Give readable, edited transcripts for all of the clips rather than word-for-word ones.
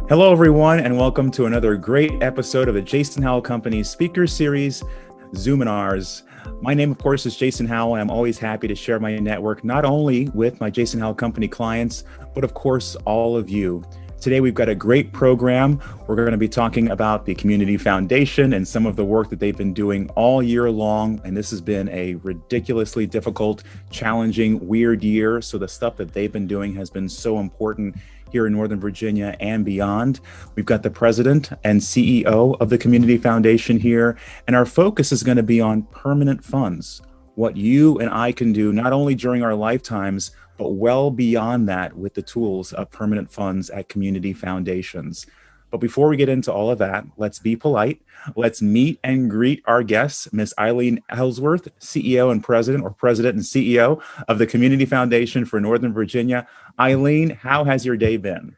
Hello, everyone, and welcome to another great episode of the Jason Howell Company's Speaker Series, Zoominars. My name, of course, is Jason Howell, and I'm always happy to share my network, not only with my Jason Howell Company clients, but of course, all of you. Today, we've got a great program. We're going to be talking about the Community Foundation and some of the work that they've been doing all year long. And this has been a ridiculously difficult, challenging, weird year. So the stuff that they've been doing has been so important here in Northern Virginia and beyond. We've got the president and CEO of the Community Foundation here, and our focus is going to be on permanent funds, what you and I can do not only during our lifetimes, but well beyond that with the tools of permanent funds at community foundations. But before we get into all of that, let's be polite. Let's meet and greet our guests, Ms. Eileen Ellsworth, CEO and President, or President and CEO of the Community Foundation for Northern Virginia. Eileen, how has your day been?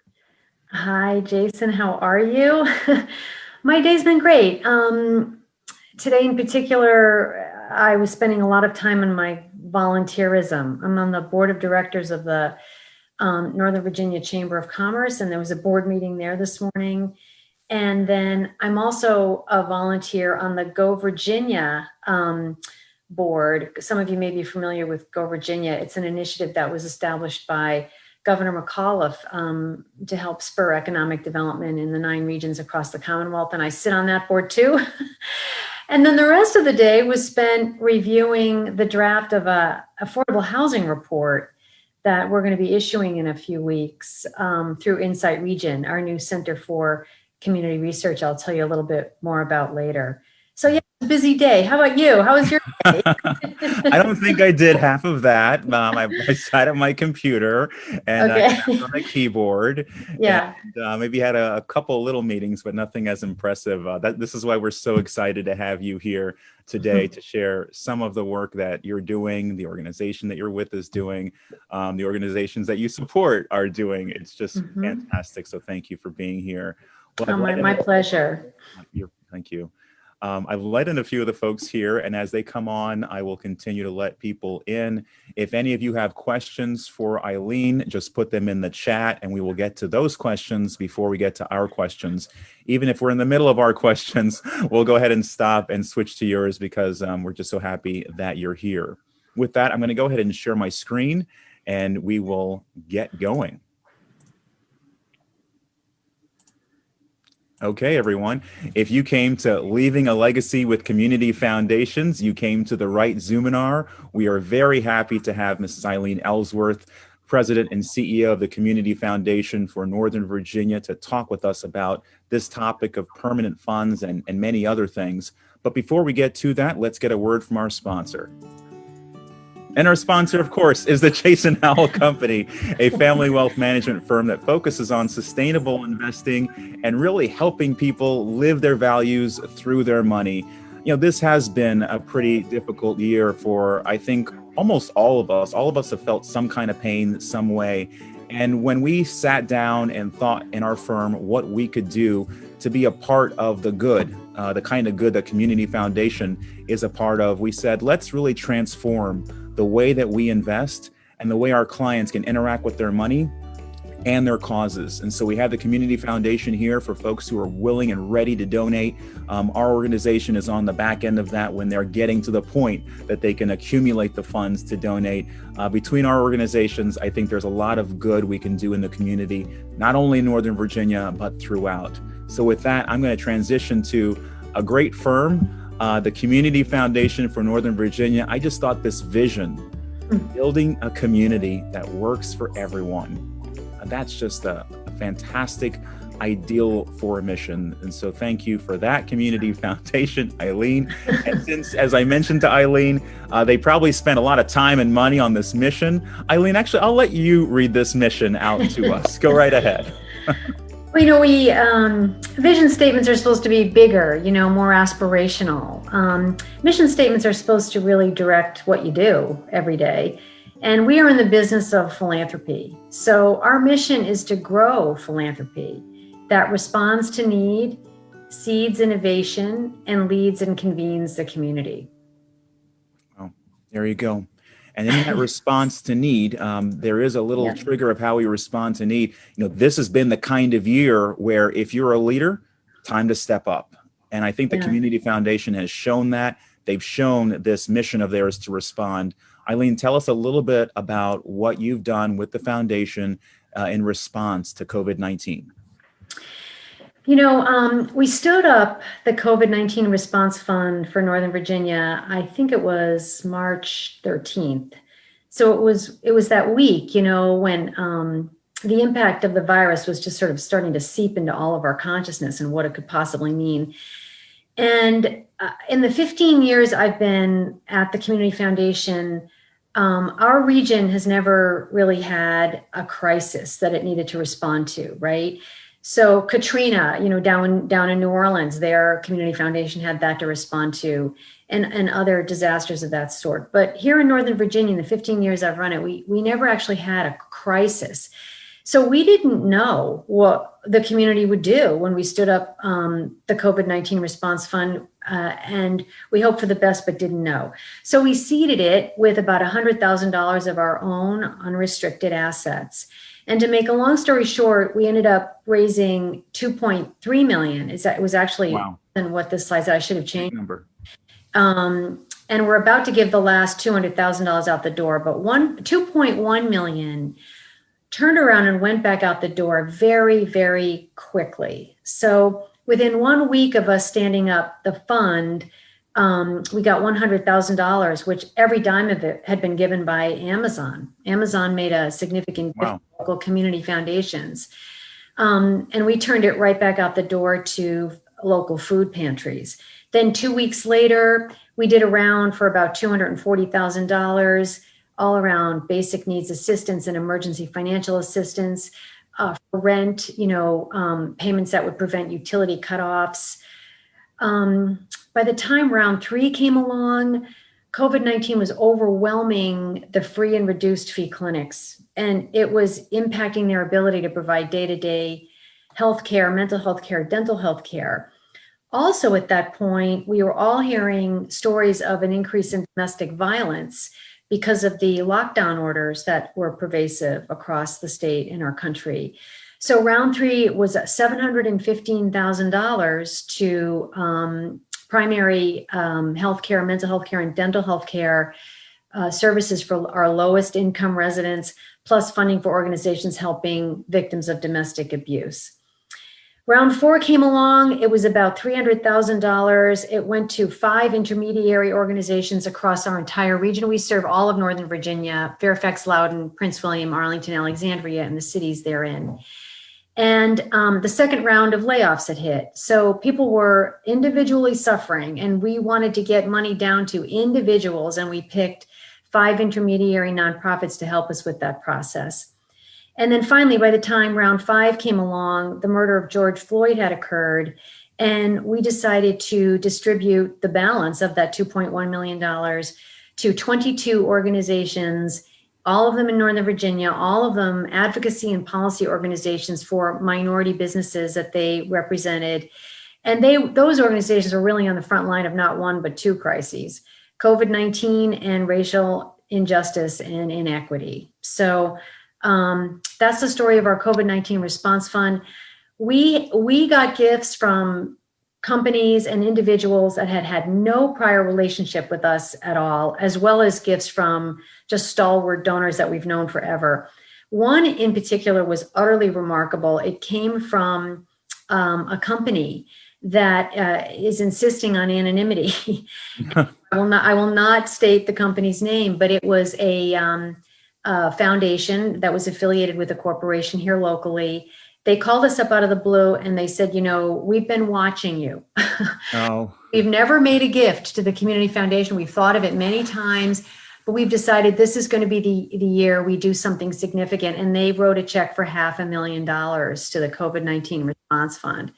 Hi, Jason. How are you? My day's been great. Today in particular, I was spending a lot of time on my volunteerism. I'm on the board of directors of the Northern Virginia Chamber of Commerce, and there was a board meeting there this morning. And then I'm also a volunteer on the Go Virginia board. Some of you may be familiar with Go Virginia. It's an initiative that was established by Governor McAuliffe to help spur economic development in the 9 regions across the Commonwealth. And I sit on that board too. And then the rest of the day was spent reviewing the draft of a affordable housing report that we're going to be issuing in a few weeks through Insight Region, our new Center for Community Research. I'll tell you a little bit more about later. So yeah, it's a busy day. How about you? How was your day? I don't think I did half of that. I sat at my computer and I tapped on the keyboard. Yeah. And maybe had a couple little meetings, but nothing as impressive. This is why we're so excited to have you here today to share some of the work that you're doing, the organization that you're with is doing, the organizations that you support are doing. It's just fantastic. So thank you for being here. Well, my pleasure. Thank you. I've let in a few of the folks here, and as they come on, I will continue to let people in. If any of you have questions for Eileen, just put them in the chat, and we will get to those questions before we get to our questions. Even if we're in the middle of our questions, we'll go ahead and stop and switch to yours because we're just so happy that you're here. With that, I'm going to go ahead and share my screen, and we will get going. Okay, everyone. If you came to Leaving a Legacy with Community Foundations, you came to the right Zoominar. We are very happy to have Mrs. Eileen Ellsworth, President and CEO of the Community Foundation for Northern Virginia, to talk with us about this topic of permanent funds and many other things. But before we get to that, let's get a word from our sponsor. And our sponsor, of course, is the Jason Howell Company, a family wealth management firm that focuses on sustainable investing and really helping people live their values through their money. You know, this has been a pretty difficult year for, I think, almost all of us. All of us have felt some kind of pain some way. And when we sat down and thought in our firm what we could do to be a part of the good, the kind of good that Community Foundation is a part of, we said, let's really transform the way that we invest and the way our clients can interact with their money and their causes. And so we have the Community Foundation here for folks who are willing and ready to donate. Our organization is on the back end of that when they're getting to the point that they can accumulate the funds to donate. Between our organizations, I think there's a lot of good we can do in the community, not only in Northern Virginia, but throughout. So with that, I'm going to transition to a great firm, the Community Foundation for Northern Virginia. I just thought this vision, building a community that works for everyone, that's just a fantastic ideal for a mission. And so thank you for that, Community Foundation, Eileen. And since, as I mentioned to Eileen, they probably spent a lot of time and money on this mission. Eileen, actually, I'll let you read this mission out to us. Go right ahead. Well, you know, vision statements are supposed to be bigger, more aspirational. Mission statements are supposed to really direct what you do every day. And we are in the business of philanthropy. So our mission is to grow philanthropy that responds to need, seeds innovation, and leads and convenes the community. Oh, there you go. And in that response to need, there is a little trigger of how we respond to need. This has been the kind of year where if you're a leader, time to step up. And I think the Community Foundation has shown that. They've shown this mission of theirs to respond. Eileen, tell us a little bit about what you've done with the foundation in response to COVID-19. We stood up the COVID-19 Response Fund for Northern Virginia. I think it was March 13th. So it was that week, when the impact of the virus was just sort of starting to seep into all of our consciousness and what it could possibly mean. And in the 15 years I've been at the Community Foundation, our region has never really had a crisis that it needed to respond to, right? So Katrina, down in New Orleans, their Community Foundation had that to respond to, and other disasters of that sort. But here in Northern Virginia, in the 15 years I've run it, we never actually had a crisis. So we didn't know what the community would do when we stood up the COVID-19 Response Fund, and we hoped for the best, but didn't know. So we seeded it with about $100,000 of our own unrestricted assets. And to make a long story short, we ended up raising $2.3 million. It was actually than what this slide said. I should have changed. And we're about to give the last $200,000 out the door, but $2.1 million turned around and went back out the door very, very quickly. So within 1 week of us standing up the fund, we got $100,000, which every dime of it had been given by Amazon. Amazon made a significant gift to local community foundations. And we turned it right back out the door to local food pantries. Then 2 weeks later, we did a round for about $240,000, all around basic needs assistance and emergency financial assistance, for rent, payments that would prevent utility cutoffs. By the time round 3 came along, COVID-19 was overwhelming the free and reduced fee clinics, and it was impacting their ability to provide day-to-day healthcare, mental health care, dental health care. Also at that point, we were all hearing stories of an increase in domestic violence because of the lockdown orders that were pervasive across the state in our country. So round 3 was $715,000 to primary healthcare, mental health care, and dental health care services for our lowest income residents, plus funding for organizations helping victims of domestic abuse. Round 4 came along. It was about $300,000. It went to 5 intermediary organizations across our entire region. We serve all of Northern Virginia, Fairfax, Loudoun, Prince William, Arlington, Alexandria, and the cities therein. And the second round of layoffs had hit. So people were individually suffering, and we wanted to get money down to individuals, and we picked 5 intermediary nonprofits to help us with that process. And then finally, by the time round 5 came along, the murder of George Floyd had occurred, and we decided to distribute the balance of that $2.1 million to 22 organizations, all of them in Northern Virginia, all of them advocacy and policy organizations for minority businesses that they represented. And those organizations are really on the front line of not one, but 2 crises, COVID-19 and racial injustice and inequity. So that's the story of our COVID-19 Response Fund. We got gifts from companies and individuals that had had no prior relationship with us at all, as well as gifts from just stalwart donors that we've known forever. One in particular was utterly remarkable. It came from a company that is insisting on anonymity. I will not state the company's name, but it was a foundation that was affiliated with a corporation here locally. They called us up out of the blue and they said, we've been watching you. Oh. We've never made a gift to the Community Foundation. We've thought of it many times, but we've decided this is going to be the year we do something significant. And they wrote a check for $500,000 to the COVID-19 Response Fund.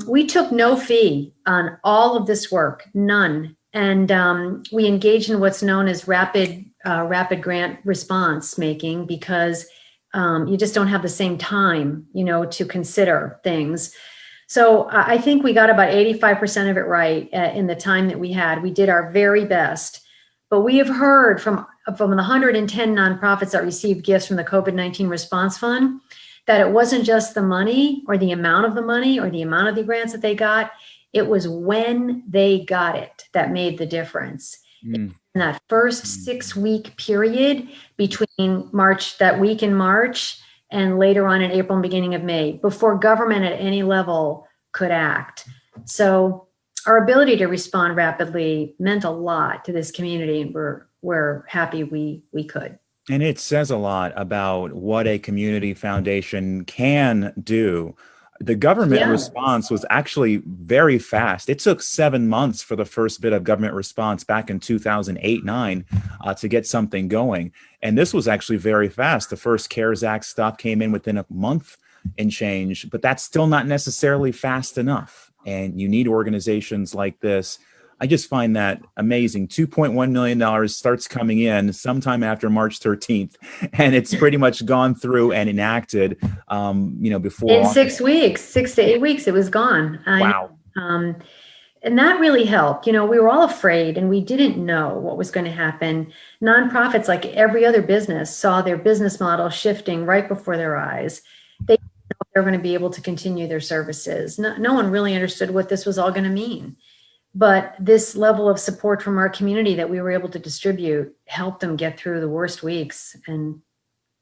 We took no fee on all of this work, none. And we engaged in what's known as rapid grant response making, because you just don't have the same time, to consider things. So I think we got about 85% of it right in the time that we had. We did our very best, But we have heard from the 110 nonprofits that received gifts from the COVID-19 Response Fund that it wasn't just the money or the amount of the money or the amount of the grants that they got. It was when they got it that made the difference. In that first 6-week period between that week in March and later on in April and beginning of May, before government at any level could act. So our ability to respond rapidly meant a lot to this community, and we're happy we could. And it says a lot about what a community foundation can do. The government response was actually very fast. It took 7 months for the first bit of government response back in 2008-9 to get something going. And this was actually very fast. The first CARES Act stuff came in within a month and change, but that's still not necessarily fast enough. And you need organizations like this. I just find that amazing. $2.1 million starts coming in sometime after March 13th, and it's pretty much gone through and enacted, before. In 6 weeks, 6 to 8 weeks, it was gone. Wow. And that really helped. We were all afraid and we didn't know what was going to happen. Nonprofits, like every other business, saw their business model shifting right before their eyes. They didn't know if they were going to be able to continue their services. No one really understood what this was all going to mean. But this level of support from our community that we were able to distribute helped them get through the worst weeks. And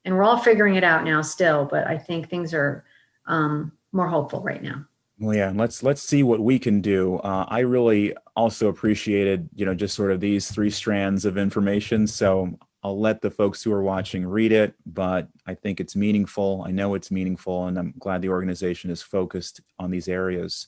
we're all figuring it out now still, but I think things are more hopeful right now. Well, yeah, let's see what we can do. I really also appreciated, just sort of these 3 strands of information. So I'll let the folks who are watching read it, but I think it's meaningful. I know it's meaningful, and I'm glad the organization is focused on these areas.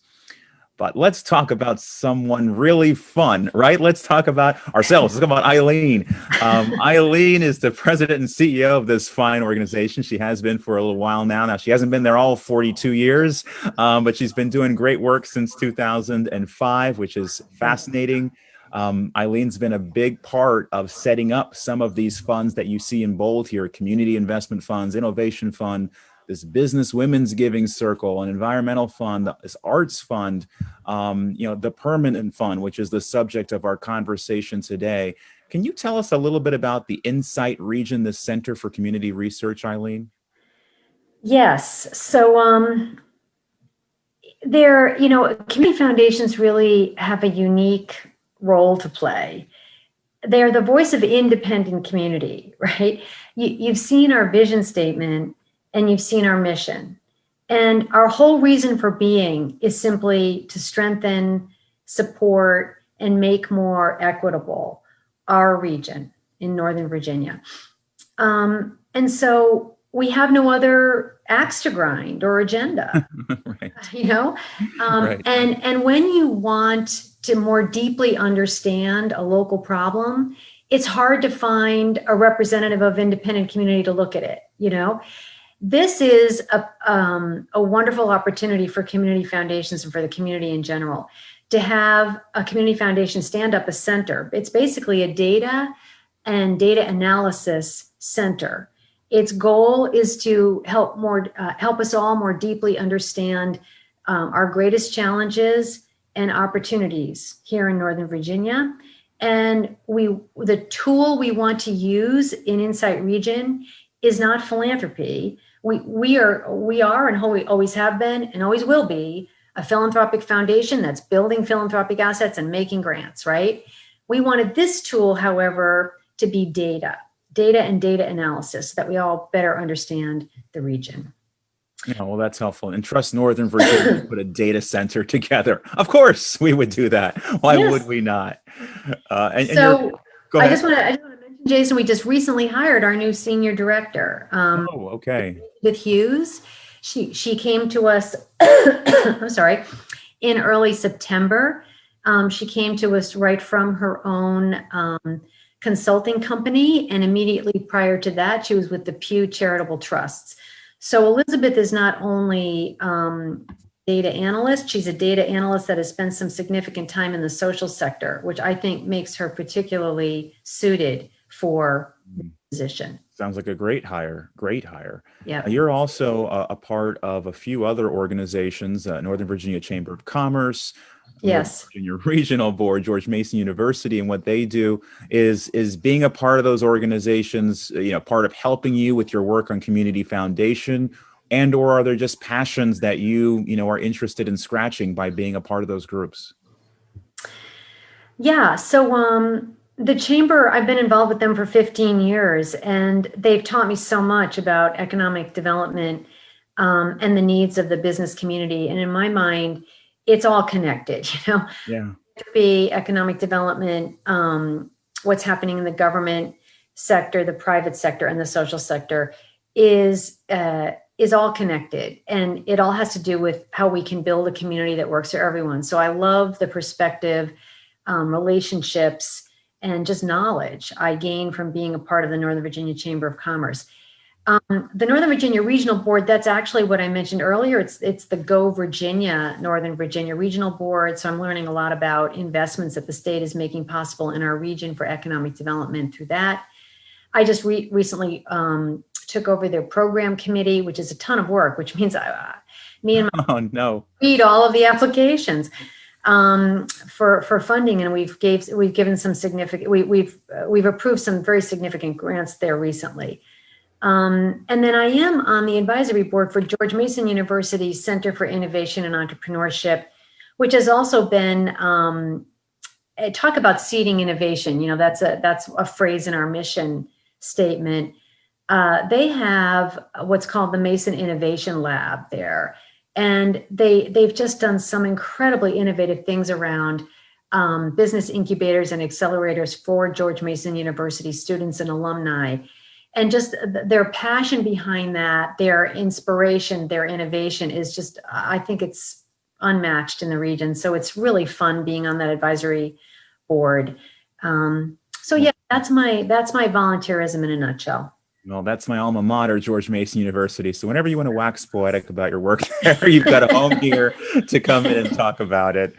But let's talk about someone really fun, right? Let's talk about ourselves. Let's talk about Eileen. Eileen is the president and CEO of this fine organization. She has been for a little while now. Now, she hasn't been there all 42 years, but she's been doing great work since 2005, which is fascinating. Eileen's been a big part of setting up some of these funds that you see in bold here: community investment funds, innovation fund, this business women's giving circle, an environmental fund, this arts fund, the permanent fund, which is the subject of our conversation today. Can you tell us a little bit about the Insight Region, the Center for Community Research, Eileen? Yes. So community foundations really have a unique role to play. They're the voice of independent community, right? You've seen our vision statement, and you've seen our mission. And our whole reason for being is simply to strengthen, support, and make more equitable our region in Northern Virginia. And so we have no other axe to grind or agenda, right. Right. And when you want to more deeply understand a local problem, it's hard to find a representative of independent community to look at it, This is a wonderful opportunity for community foundations and for the community in general to have a community foundation stand up a center. It's basically a data and data analysis center. Its goal is to help us all more deeply understand our greatest challenges and opportunities here in Northern Virginia. And the tool we want to use in Insight Region is not philanthropy. We are and always have been and always will be a philanthropic foundation that's building philanthropic assets and making grants, right? We wanted this tool, however, to be data and data analysis so that we all better understand the region. Yeah, well, that's helpful. And trust Northern Virginia to put a data center together. Of course, we would do that. Why would we not? I just want to mention, Jason, we just recently hired our new senior director. Okay. With Hughes. She came to us, I'm sorry, in early September. She came to us right from her own consulting company. And immediately prior to that, she was with the Pew Charitable Trusts. So Elizabeth is not only data analyst, she's a data analyst that has spent some significant time in the social sector, which I think makes her particularly suited for the position. Sounds like a great hire. Great hire. Yeah. You're also a part of a few other organizations, Northern Virginia Chamber of Commerce, Northern Yes. Virginia Regional Board, George Mason University, and what they do is being a part of those organizations, part of helping you with your work on Community Foundation, and or are there just passions that you are interested in scratching by being a part of those groups? Yeah. So the chamber, I've been involved with them for 15 years, and they've taught me so much about economic development and the needs of the business community. And in my mind, it's all connected, Yeah. be economic development, what's happening in the government sector, the private sector, and the social sector is all connected, and it all has to do with how we can build a community that works for everyone. So I love the perspective, relationships, and just knowledge I gain from being a part of the Northern Virginia Chamber of Commerce. The Northern Virginia Regional Board, that's actually what I mentioned earlier. It's the Go Virginia, Northern Virginia Regional Board. So I'm learning a lot about investments that the state is making possible in our region for economic development through that. I just recently took over their program committee, which is a ton of work, which means me and my Oh no. read all of the applications for funding, and we've given some significant, we've approved some very significant grants there recently. And then I am on the advisory board for George Mason University's Center for Innovation and Entrepreneurship, which has also been talk about seeding innovation. That's a phrase in our mission statement. They have what's called the Mason Innovation Lab there, and they've just done some incredibly innovative things around business incubators and accelerators for George Mason University students and alumni. And just their passion behind that, their inspiration, their innovation is just, I think it's unmatched in the region. So it's really fun being on that advisory board. So yeah, that's my volunteerism in a nutshell. Well, that's my alma mater, George Mason University. So whenever you want to wax poetic about your work there, you've got a home here to come in and talk about it.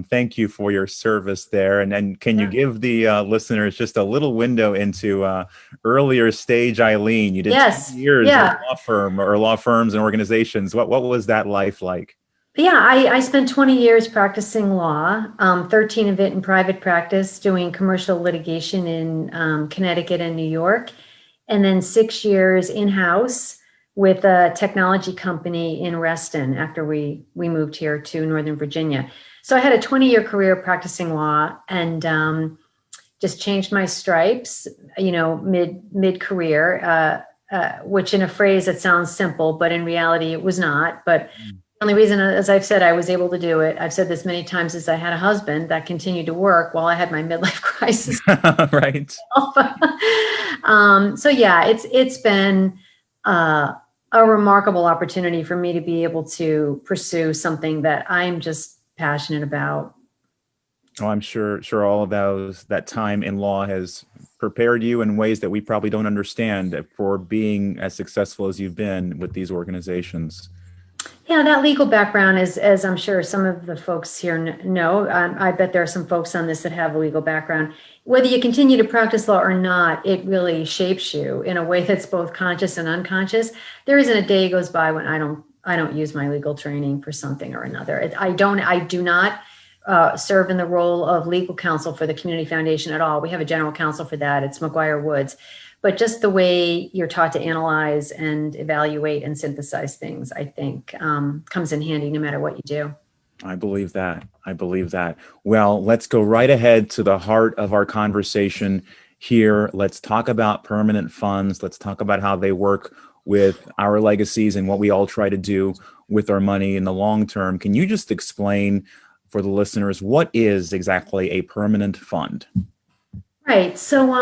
Thank you for your service there. And then can you give the listeners just a little window into earlier stage Eileen? You did 2 years at a law firm or law firms and organizations. What was that life like? Yeah, I spent 20 years practicing law, 13 of it in private practice, doing commercial litigation in Connecticut and New York. And then 6 years in-house with a technology company in Reston after we moved here to Northern Virginia. So I had a 20-year career practicing law, and just changed my stripes, mid-career, which in a phrase that sounds simple, but in reality it was not. But the only reason, as I've said, I was able to do it, I've said this many times, is I had a husband that continued to work while I had my midlife crisis. Right. So yeah, it's been a remarkable opportunity for me to be able to pursue something that I'm just passionate about. Oh, I'm sure all of that time in law has prepared you in ways that we probably don't understand for being as successful as you've been with these organizations. Yeah, that legal background is, as I'm sure some of the folks here know, I bet there are some folks on this that have a legal background. Whether you continue to practice law or not, it really shapes you in a way that's both conscious and unconscious. There isn't a day goes by when I don't use my legal training for something or another. I do not serve in the role of legal counsel for the Community Foundation at all. We have a general counsel for that. It's McGuire Woods. But just the way you're taught to analyze and evaluate and synthesize things, I think, comes in handy no matter what you do. I believe that. Well, let's go right ahead to the heart of our conversation here. Let's talk about permanent funds. Let's talk about how they work with our legacies and what we all try to do with our money in the long term. Can you just explain for the listeners what is exactly a permanent fund? Right. So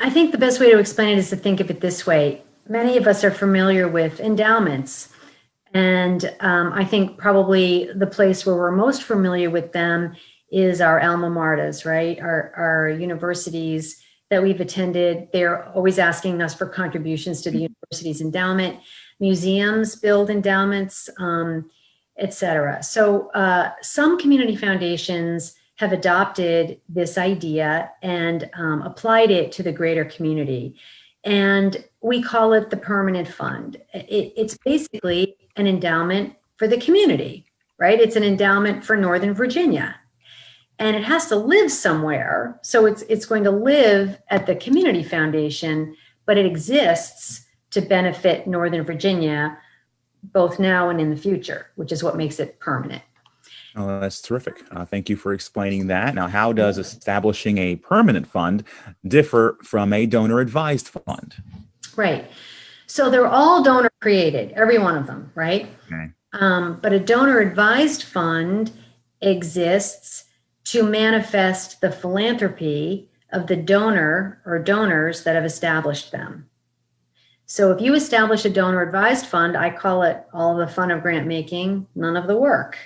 I think the best way to explain it is to think of it this way. Many of us are familiar with endowments. And I think probably the place where we're most familiar with them is our alma maters, right? Our universities that we've attended. They're always asking us for contributions to the university's endowment. Museums build endowments, et cetera. So some community foundations have adopted this idea and applied it to the greater community. And we call it the permanent fund. It's basically an endowment for the community, right? It's an endowment for Northern Virginia. And it has to live somewhere. So it's going to live at the community foundation, but it exists to benefit Northern Virginia, both now and in the future, which is what makes it permanent. Oh, that's terrific. Thank you for explaining that. Now, how does establishing a permanent fund differ from a donor advised fund? Right. So they're all donor created, every one of them, right? Okay. But a donor advised fund exists to manifest the philanthropy of the donor or donors that have established them. So if you establish a donor advised fund, I call it all the fun of grant making, none of the work.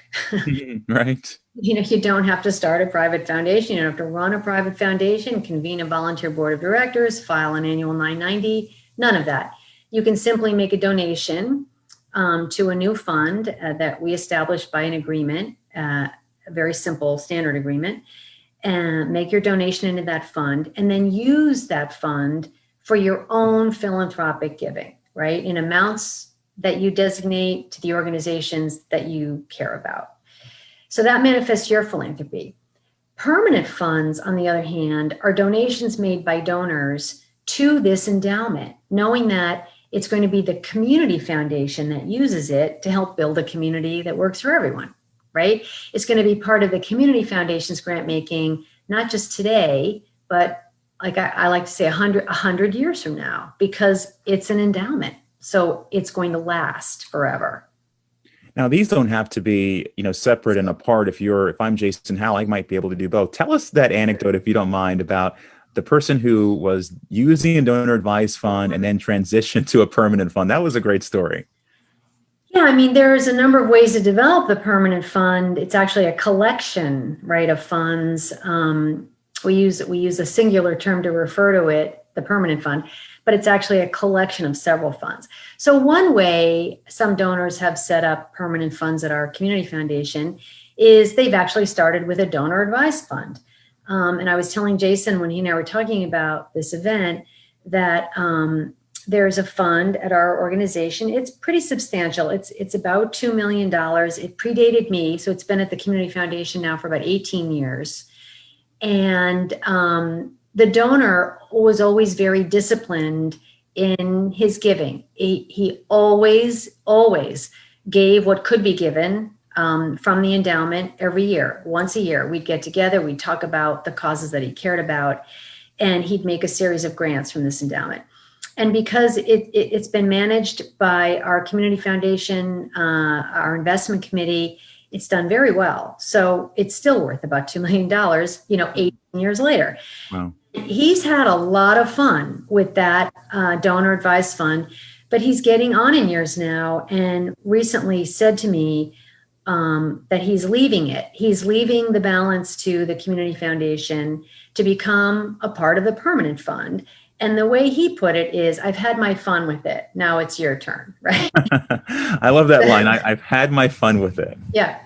Right. You don't have to start a private foundation. You don't have to run a private foundation, convene a volunteer board of directors, file an annual 990, none of that. You can simply make a donation to a new fund that we established by an agreement, a very simple standard agreement, and make your donation into that fund, and then use that fund for your own philanthropic giving, right? In amounts that you designate to the organizations that you care about. So that manifests your philanthropy. Permanent funds, on the other hand, are donations made by donors to this endowment, knowing that it's going to be the community foundation that uses it to help build a community that works for everyone, right? It's going to be part of the community foundation's grant making, not just today, but like I like to say 100 years from now, because it's an endowment. So it's going to last forever. Now, these don't have to be, separate and apart. If I'm Jason Howell, I might be able to do both. Tell us that anecdote, if you don't mind, about the person who was using a donor advised fund and then transitioned to a permanent fund. That was a great story. Yeah, I mean, there's a number of ways to develop the permanent fund. It's actually a collection, right, of funds. We use a singular term to refer to it, the permanent fund, but it's actually a collection of several funds. So one way some donors have set up permanent funds at our community foundation is they've actually started with a donor advised fund. And I was telling Jason when he and I were talking about this event that there's a fund at our organization. It's pretty substantial. It's about $2 million. It predated me, so it's been at the community foundation now for about 18 years. And the donor was always very disciplined in his giving. He always gave what could be given from the endowment every year. Once a year, we'd get together, we'd talk about the causes that he cared about, and he'd make a series of grants from this endowment. And because it's been managed by our community foundation, our investment committee, it's done very well. So it's still worth about $2 million, 18 years later. Wow. He's had a lot of fun with that donor advised fund, but he's getting on in years now and recently said to me that he's leaving it. He's leaving the balance to the community foundation to become a part of the permanent fund. And the way he put it is, I've had my fun with it. Now it's your turn, right? I love that line. I've had my fun with it. Yeah.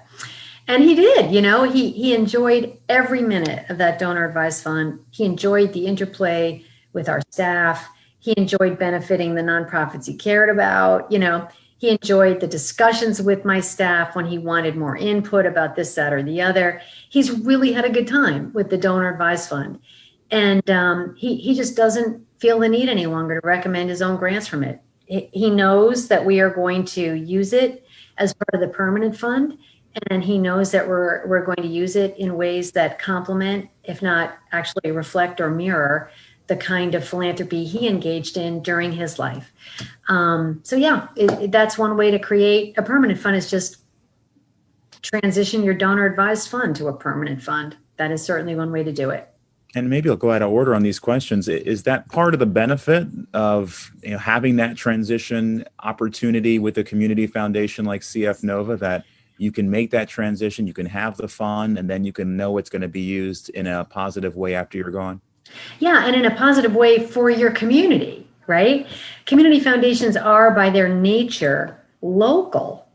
And he did, he enjoyed every minute of that donor advised fund. He enjoyed the interplay with our staff. He enjoyed benefiting the nonprofits he cared about. He enjoyed the discussions with my staff when he wanted more input about this, that, or the other. He's really had a good time with the donor advised fund. And he just doesn't feel the need any longer to recommend his own grants from it. He knows that we are going to use it as part of the permanent fund. And he knows that we're going to use it in ways that complement, if not actually reflect or mirror, the kind of philanthropy he engaged in during his life. So yeah, that's one way to create a permanent fund, is just transition your donor advised fund to a permanent fund. That is certainly one way to do it. And maybe I'll go out of order on these questions. Is that part of the benefit of having that transition opportunity with a community foundation like CF Nova, that you can make that transition, you can have the fund, and then you can know it's going to be used in a positive way after you're gone? Yeah, and in a positive way for your community, right? Community foundations are by their nature local.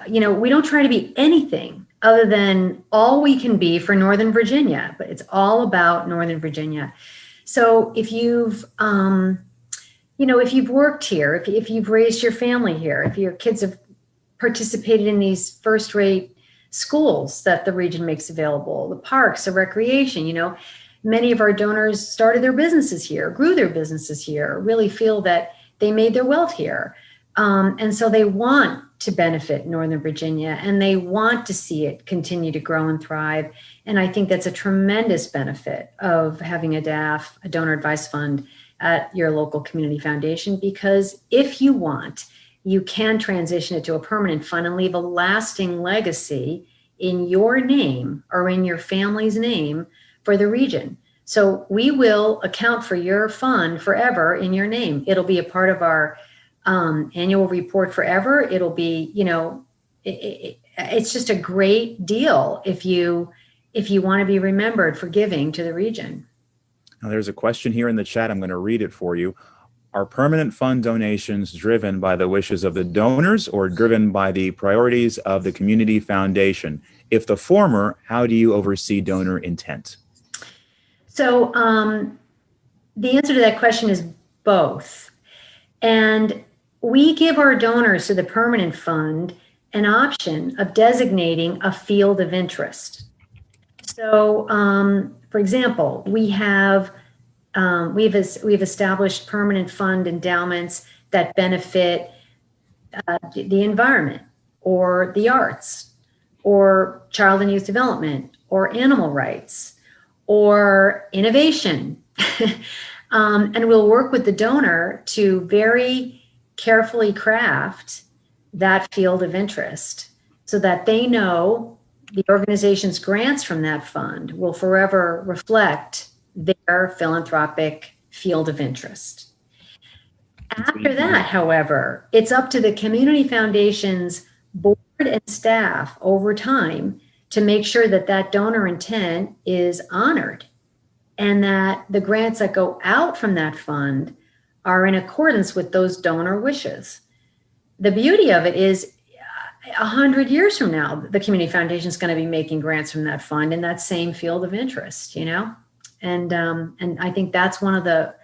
We don't try to be anything other than all we can be for Northern Virginia, but it's all about Northern Virginia. So if you've worked here, if you've raised your family here, if your kids have participated in these first-rate schools that the region makes available, the parks, the recreation. Many of our donors started their businesses here, grew their businesses here, really feel that they made their wealth here. And so they want to benefit Northern Virginia, and they want to see it continue to grow and thrive. And I think that's a tremendous benefit of having a DAF, a donor advised fund, at your local community foundation, because if you want, you can transition it to a permanent fund and leave a lasting legacy in your name or in your family's name for the region. So we will account for your fund forever in your name. It'll be a part of our annual report forever. It'll be, it's just a great deal if you want to be remembered for giving to the region. Now, there's a question here in the chat. I'm going to read it for you. Are permanent fund donations driven by the wishes of the donors or driven by the priorities of the community foundation? If the former, how do you oversee donor intent? So the answer to that question is both. And we give our donors to the permanent fund an option of designating a field of interest. So, for example, we've established permanent fund endowments that benefit the environment or the arts or child and youth development or animal rights or innovation. And we'll work with the donor to very carefully craft that field of interest so that they know the organization's grants from that fund will forever reflect their philanthropic field of interest. After that, however, it's up to the community foundation's board and staff over time to make sure that that donor intent is honored and that the grants that go out from that fund are in accordance with those donor wishes. The beauty of it is 100 years from now, the community foundation is going to be making grants from that fund in that same field of interest, and I think that's one of the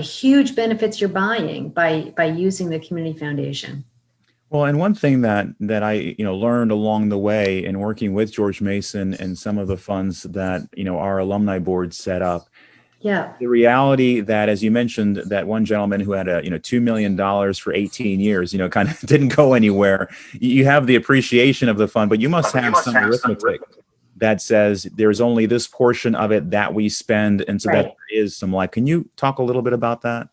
huge benefits you're buying by using the community foundation. Well, and one thing that I learned along the way in working with George Mason and some of the funds that our alumni board set up. Yeah. The reality that, as you mentioned, that one gentleman who had $2 million for 18 years, kind of didn't go anywhere. You have the appreciation of the fund, but you must have some arithmetic that says there's only this portion of it that we spend, and so right. that there is some life. Can you talk a little bit about that?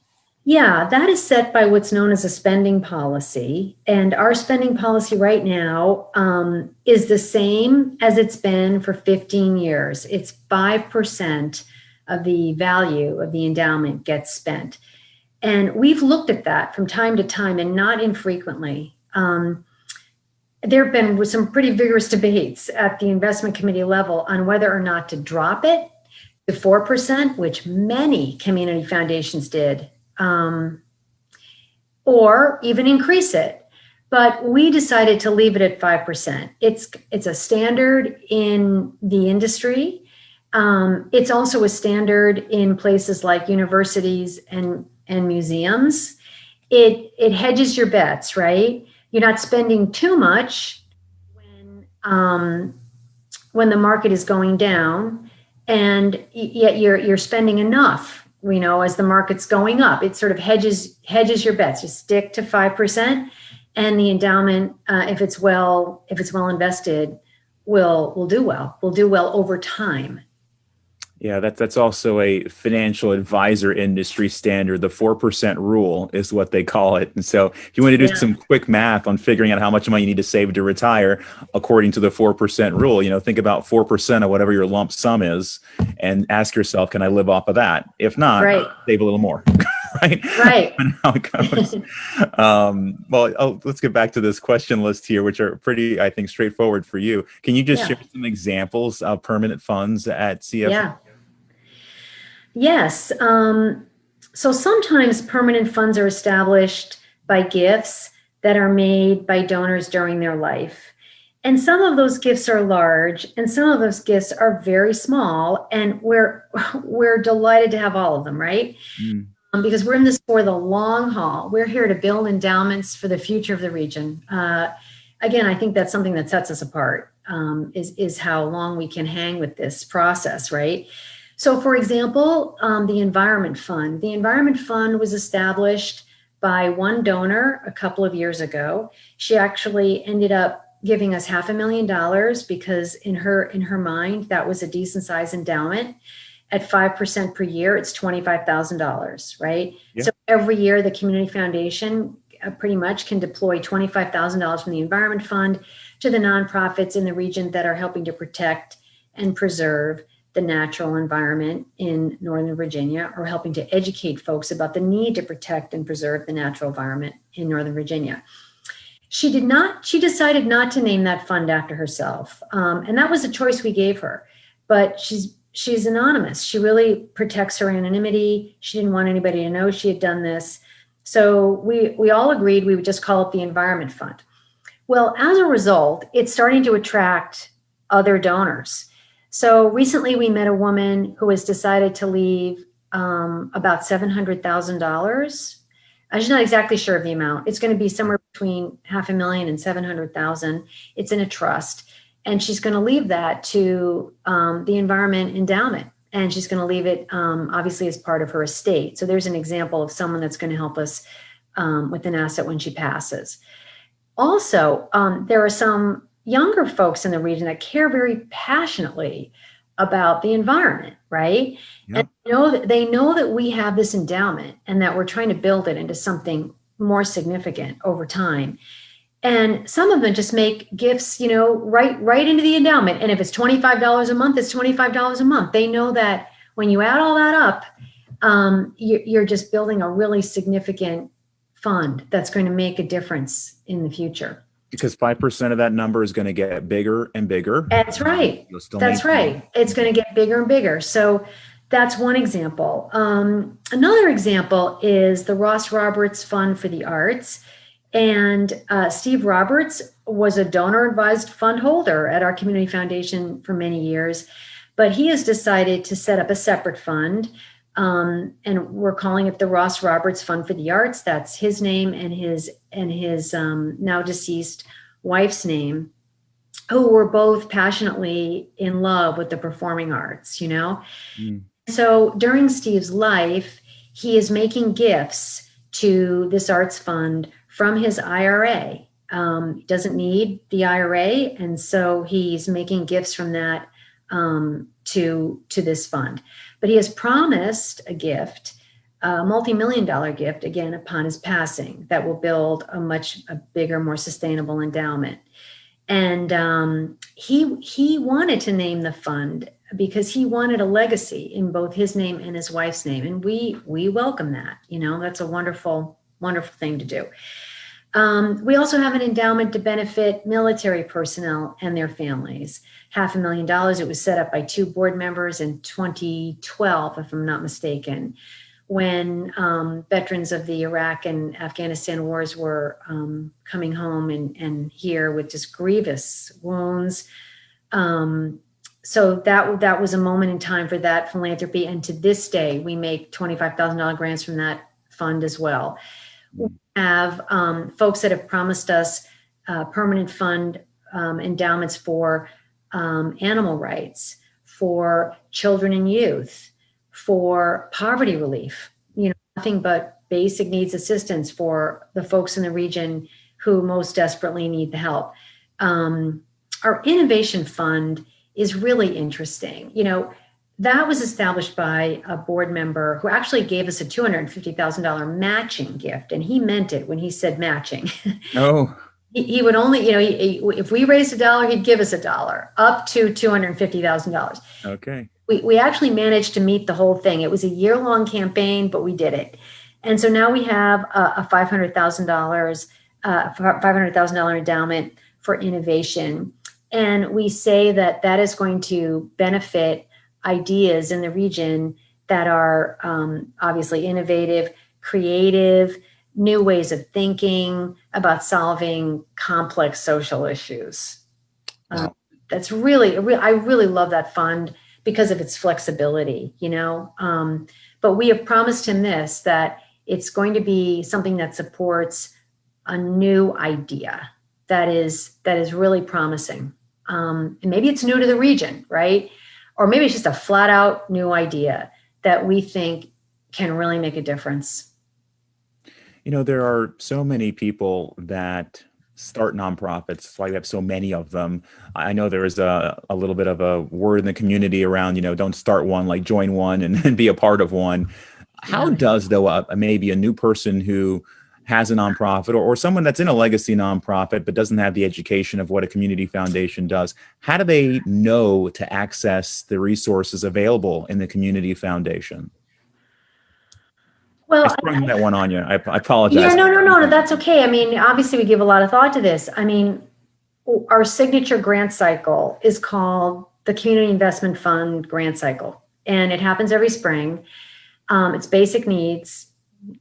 Yeah, that is set by what's known as a spending policy. And our spending policy right now is the same as it's been for 15 years. It's 5% of the value of the endowment gets spent. And we've looked at that from time to time and not infrequently. There have been some pretty vigorous debates at the investment committee level on whether or not to drop it to 4%, which many community foundations did, or even increase it. But we decided to leave it at 5%. It's a standard in the industry. It's also a standard in places like universities and museums. It hedges your bets, right? You're not spending too much when the market is going down, and yet you're spending enough, as the market's going up. It sort of hedges your bets. You stick to 5%, and the endowment, if it's well invested, will do well. Will do well over time. Yeah, that's also a financial advisor industry standard. The 4% rule is what they call it. And so if you want to do some quick math on figuring out how much money you need to save to retire, according to the 4% rule, think about 4% of whatever your lump sum is and ask yourself, can I live off of that? If not, save a little more. Right. And how it goes. Let's get back to this question list here, which are pretty, I think, straightforward for you. Can you just share some examples of permanent funds at CF? Yeah. Yes. So sometimes permanent funds are established by gifts that are made by donors during their life. And some of those gifts are large, and some of those gifts are very small. And we're delighted to have all of them, right? Because we're in this for the long haul. We're here to build endowments for the future of the region. again, I think that's something that sets us apart, is how long we can hang with this process, right? So for example, the Environment Fund. The Environment Fund was established by one donor a couple of years ago. She actually ended up giving us $500,000 because in her mind, that was a decent size endowment. At 5% per year, it's $25,000, right? Yeah. So every year, the Community Foundation pretty much can deploy $25,000 from the Environment Fund to the nonprofits in the region that are helping to protect and preserve the natural environment in Northern Virginia, or helping to educate folks about the need to protect and preserve the natural environment in Northern Virginia. She decided not to name that fund after herself. And that was a choice we gave her, but she's anonymous. She really protects her anonymity. She didn't want anybody to know she had done this. So we all agreed we would just call it the Environment Fund. Well, as a result, it's starting to attract other donors. So recently we met a woman who has decided to leave about $700,000. She's not exactly sure of the amount. It's going to be somewhere between $500,000 and $700,000. It's in a trust. And she's going to leave that to the Environment Endowment. And she's going to leave it, obviously, as part of her estate. So there's an example of someone that's going to help us with an asset when she passes. Also, there are some younger folks in the region that care very passionately about the environment, right? Yep. And they know that we have this endowment and that we're trying to build it into something more significant over time. And some of them just make gifts, right into the endowment. And if it's $25 a month, it's $25 a month. They know that when you add all that up, you're just building a really significant fund that's going to make a difference in the future. Because 5% of that number is going to get bigger and bigger. That's right. That's right. It's going to get bigger and bigger. So that's one example. Another example is the Ross Roberts Fund for the Arts. And Steve Roberts was a donor-advised fund holder at our community foundation for many years, but he has decided to set up a separate fund, and we're calling it the Ross Roberts Fund for the Arts. That's his name and his now deceased wife's name, who were both passionately in love with the performing arts, So during Steve's life, he is making gifts to this arts fund from his IRA. He doesn't need the IRA, and so he's making gifts from that to this fund. But he has promised a gift, a multi-million-dollar gift, again, upon his passing, that will build a bigger, more sustainable endowment. And he wanted to name the fund because he wanted a legacy in both his name and his wife's name. And we welcome that. That's a wonderful, wonderful thing to do. We also have an endowment to benefit military personnel and their families. $500,000. It was set up by two board members in 2012, if I'm not mistaken, when veterans of the Iraq and Afghanistan wars were coming home and here with just grievous wounds. So that was a moment in time for that philanthropy. And to this day, we make $25,000 grants from that fund as well. We have folks that have promised us permanent fund endowments for animal rights, for children and youth, for poverty relief, nothing but basic needs assistance for the folks in the region who most desperately need the help. Our innovation fund is really interesting. That was established by a board member who actually gave us a $250,000 matching gift. And he meant it when he said matching. Oh. He would only, if we raised $1, he'd give us $1, up to $250,000. Okay. We actually managed to meet the whole thing. It was a year-long campaign, but we did it. And so now we have a $500,000 endowment for innovation. And we say that is going to benefit ideas in the region that are obviously innovative, creative, new ways of thinking about solving complex social issues. Wow. That's I really love that fund because of its flexibility, but we have promised him that it's going to be something that supports a new idea that is really promising. And maybe it's new to the region, right? Or maybe it's just a flat out new idea that we think can really make a difference. There are so many people that start nonprofits. That's why we have so many of them. I know there is a little bit of a word in the community around, don't start one, like join one and be a part of one. How Yeah. does, though, maybe a new person who has a nonprofit or someone that's in a legacy nonprofit but doesn't have the education of what a community foundation does, how do they know to access the resources available in the community foundation? I Well, sprung that one on you. I yeah, apologize. no, that's okay. I mean, obviously we give a lot of thought to this. I mean, our signature grant cycle is called the Community Investment Fund Grant Cycle, and it happens every spring. It's basic needs,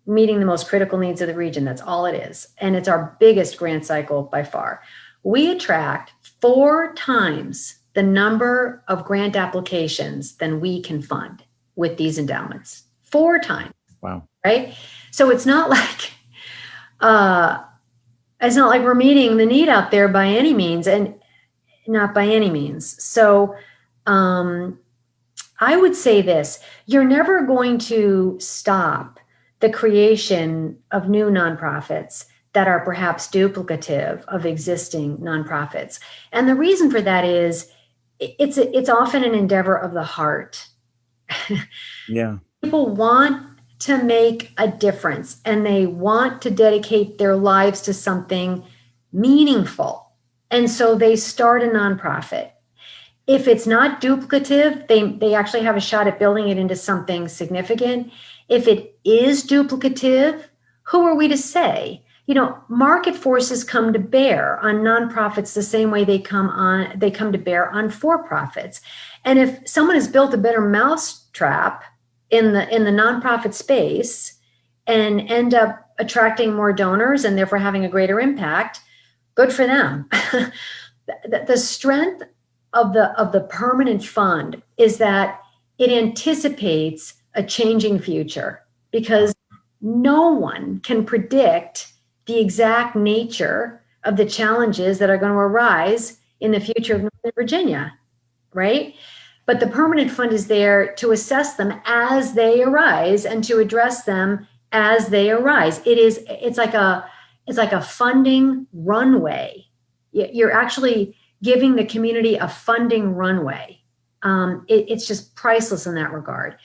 meeting the most critical needs of the region. That's all it is. And it's our biggest grant cycle by far. We attract 4 times the number of grant applications than we can fund with these endowments. 4 times. Wow. Right? So it's not like we're meeting the need out there by any means, and not by any means. So I would say this: you're never going to stop the creation of new nonprofits that are perhaps duplicative of existing nonprofits. And the reason for that is it's often an endeavor of the heart. Yeah. People want to make a difference, and they want to dedicate their lives to something meaningful. And so they start a nonprofit. If it's not duplicative, they actually have a shot at building it into something significant. If it is duplicative, who are we to say? Market forces come to bear on nonprofits the same way they come to bear on for-profits. And if someone has built a better mousetrap in the nonprofit space and end up attracting more donors and therefore having a greater impact, good for them. The strength of the permanent fund is that it anticipates a changing future, because no one can predict the exact nature of the challenges that are going to arise in the future of Northern Virginia, right? But the permanent fund is there to assess them as they arise and to address them as they arise. It's like a funding runway. You're actually giving the community a funding runway. It's just priceless in that regard.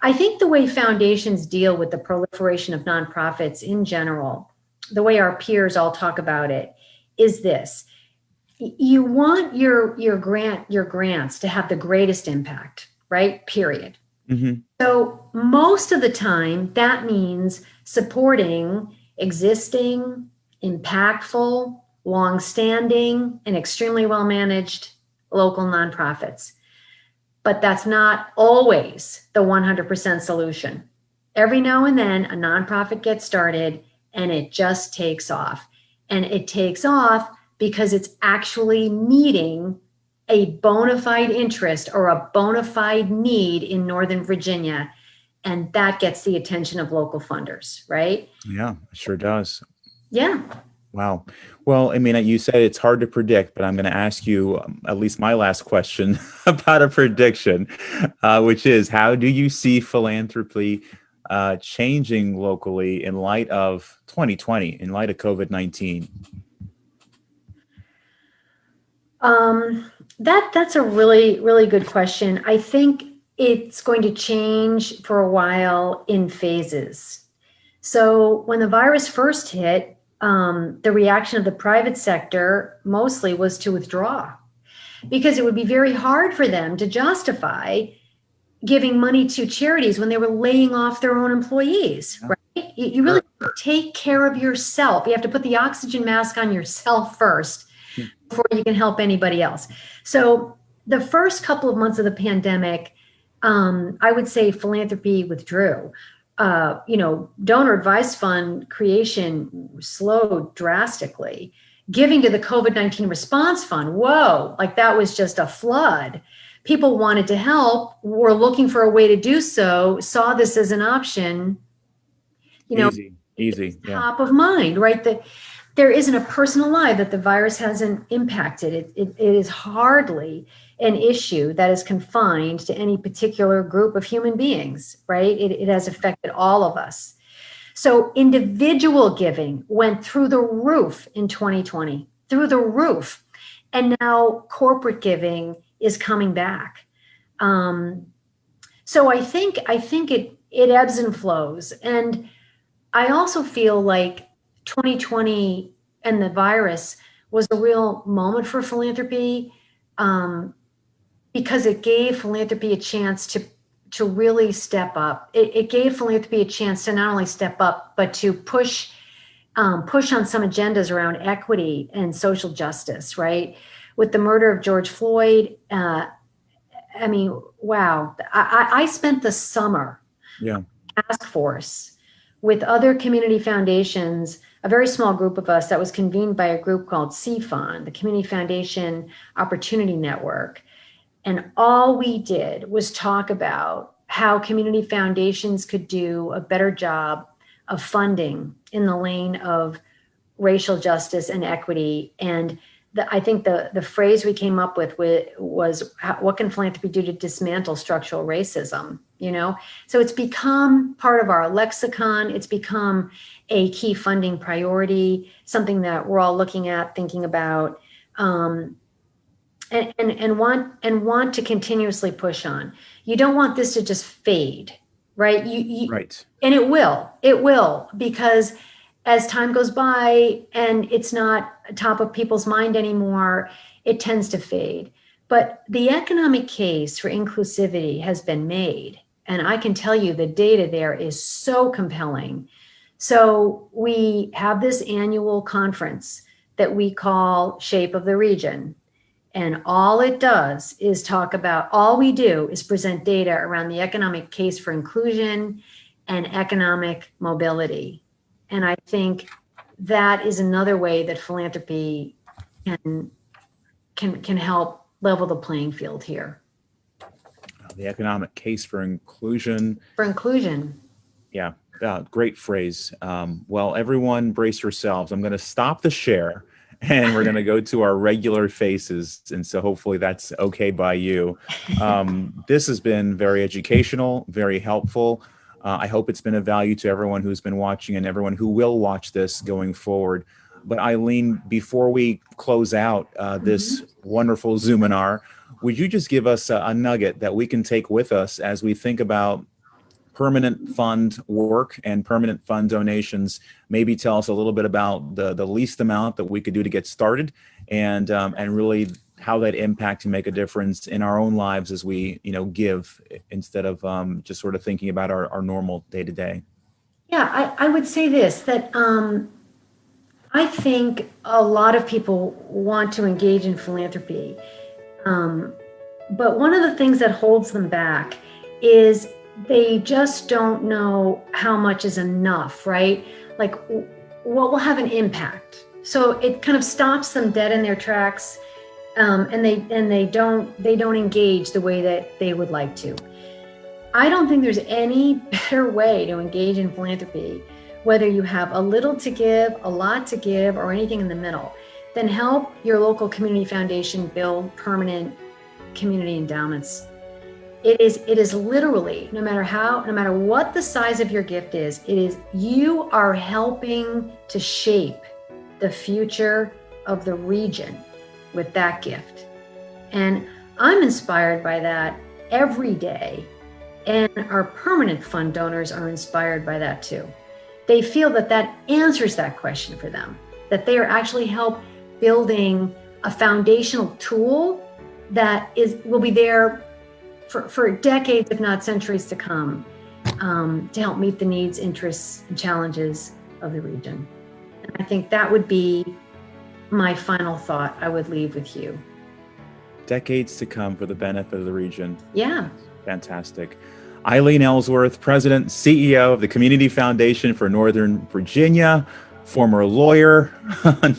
I think the way foundations deal with the proliferation of nonprofits in general, the way our peers all talk about it, is this: you want your grants to have the greatest impact, right? Period. Mm-hmm. So most of the time, that means supporting existing, impactful, long-standing, and extremely well-managed local nonprofits. But that's not always the 100% solution. Every now and then, a nonprofit gets started and it just takes off. And it takes off because it's actually meeting a bona fide interest or a bona fide need in Northern Virginia. And that gets the attention of local funders, right? Yeah, it sure does. Yeah. Wow. Well, I mean, you said it's hard to predict, but I'm going to ask you at least my last question about a prediction, which is, how do you see philanthropy changing locally in light of 2020, in light of COVID-19? That's a really, really good question. I think it's going to change for a while in phases. So when the virus first hit, the reaction of the private sector mostly was to withdraw, because it would be very hard for them to justify giving money to charities when they were laying off their own employees, right? You really take care of yourself. You have to put the oxygen mask on yourself first before you can help anybody else. So the first couple of months of the pandemic, I would say philanthropy withdrew. Donor advice fund creation slowed drastically. Giving to the COVID-19 response fund, whoa, like that was just a flood. People wanted to help, were looking for a way to do so, saw this as an option, Easy. Yeah. top of mind, right? there isn't a person alive that the virus hasn't impacted. It is hardly an issue that is confined to any particular group of human beings, right? It has affected all of us. So individual giving went through the roof in 2020, through the roof. And now corporate giving is coming back. So I think it ebbs and flows. And I also feel like 2020 and the virus was a real moment for philanthropy, because it gave philanthropy a chance to really step up. It gave philanthropy a chance to not only step up, but to push on some agendas around equity and social justice, right? With the murder of George Floyd, I mean, wow. I spent the summer task force with other community foundations, a very small group of us that was convened by a group called CFON, the Community Foundation Opportunity Network. And all we did was talk about how community foundations could do a better job of funding in the lane of racial justice and equity. And I think the phrase we came up with was, what can philanthropy do to dismantle structural racism? You know, so it's become part of our lexicon. It's become a key funding priority, something that we're all looking at, thinking about, and want to continuously push on. You don't want this to just fade, right? Right. And it will, because as time goes by and it's not top of people's mind anymore, it tends to fade. But the economic case for inclusivity has been made. And I can tell you the data there is so compelling. So we have this annual conference that we call Shape of the Region. And all it does is all we do is present data around the economic case for inclusion and economic mobility. And I think that is another way that philanthropy can help level the playing field here. The economic case for inclusion. For inclusion. Yeah, great phrase. Well, everyone brace yourselves. I'm going to stop the share and we're going to go to our regular faces. And so hopefully that's okay by you. This has been very educational, very helpful. I hope it's been of value to everyone who's been watching and everyone who will watch this going forward. But Eileen, before we close out this wonderful Zoominar, would you just give us a nugget that we can take with us as we think about permanent fund work and permanent fund donations? Maybe tell us a little bit about the least amount that we could do to get started, and really how that impact can make a difference in our own lives as we give, instead of just sort of thinking about our normal day to day. Yeah, I would say this, that I think a lot of people want to engage in philanthropy. But one of the things that holds them back is they just don't know how much is enough, right? Like, what will have an impact? So it kind of stops them dead in their tracks, and they don't engage the way that they would like to. I don't think there's any better way to engage in philanthropy, whether you have a little to give, a lot to give, or anything in the middle, than help your local community foundation build permanent community endowments. It is literally, no matter what the size of your gift is, you are helping to shape the future of the region with that gift. And I'm inspired by that every day. And our permanent fund donors are inspired by that too. They feel that answers that question for them, that they are actually help building a foundational tool that will be there for decades, if not centuries to come, to help meet the needs, interests, and challenges of the region. And I think that would be my final thought I would leave with you. Decades to come for the benefit of the region. Yeah. Fantastic. Eileen Ellsworth, President, CEO of the Community Foundation for Northern Virginia, former lawyer,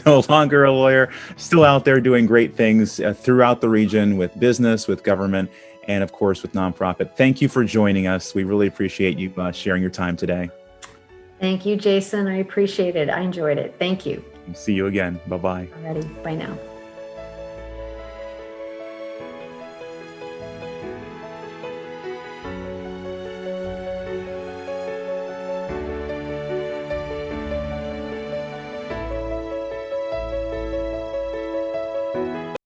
no longer a lawyer, still out there doing great things throughout the region with business, with government, and of course with nonprofit. Thank you for joining us. We really appreciate you sharing your time today. Thank you, Jason. I appreciate it. I enjoyed it. Thank you. See you again. Bye-bye. Alrighty, bye now.